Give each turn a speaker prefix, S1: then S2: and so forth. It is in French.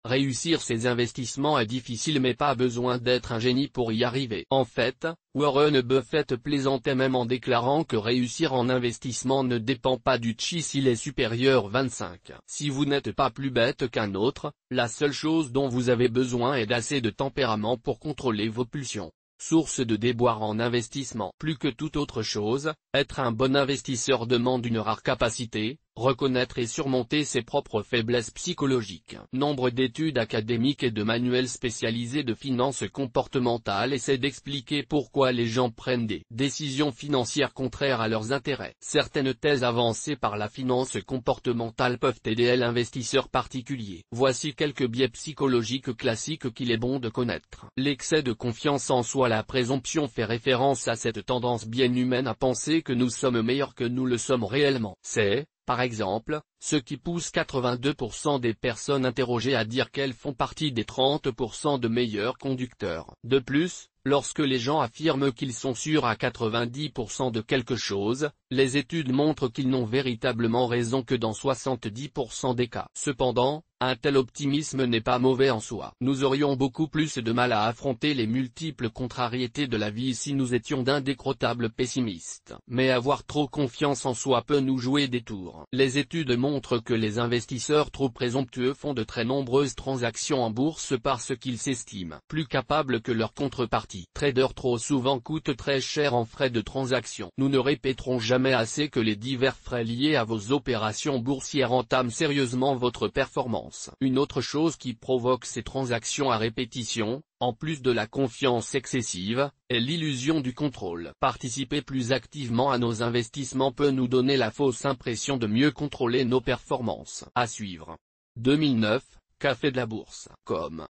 S1: réussir ses investissements est difficile mais pas besoin d'être un génie pour y arriver. En fait, Warren Buffett plaisantait même en déclarant que réussir en investissement ne dépend pas du chi s'il est supérieur 25. Si vous n'êtes pas plus bête qu'un autre, la seule chose dont vous avez besoin est d'assez de tempérament pour contrôler vos pulsions. Source de déboire en investissement. Plus que toute autre chose, être un bon investisseur demande une rare capacité, reconnaître et surmonter ses propres faiblesses psychologiques. Nombre d'études académiques et de manuels spécialisés de finances comportementales essaient d'expliquer pourquoi les gens prennent des décisions financières contraires à leurs intérêts. Certaines thèses avancées par la finance comportementale peuvent aider l'investisseur particulier. Voici quelques biais psychologiques classiques qu'il est bon de connaître. L'excès de confiance en soi. La présomption fait référence à cette tendance bien humaine à penser que nous sommes meilleurs que nous le sommes réellement. C'est, par exemple, ce qui pousse 82% des personnes interrogées à dire qu'elles font partie des 30% de meilleurs conducteurs. De plus, lorsque les gens affirment qu'ils sont sûrs à 90% de quelque chose, les études montrent qu'ils n'ont véritablement raison que dans 70% des cas. Cependant, un tel optimisme n'est pas mauvais en soi. Nous aurions beaucoup plus de mal à affronter les multiples contrariétés de la vie si nous étions d'indécrottables pessimistes. Mais avoir trop confiance en soi peut nous jouer des tours. Les études montrent que les investisseurs trop présomptueux font de très nombreuses transactions en bourse parce qu'ils s'estiment plus capables que leur contrepartie. Traders trop souvent coûtent très cher en frais de transaction. Nous ne répéterons jamais assez que les divers frais liés à vos opérations boursières entament sérieusement votre performance. Une autre chose qui provoque ces transactions à répétition, en plus de la confiance excessive, est l'illusion du contrôle. Participer plus activement à nos investissements peut nous donner la fausse impression de mieux contrôler nos performances. À suivre. 2009, Café de la Bourse. Com.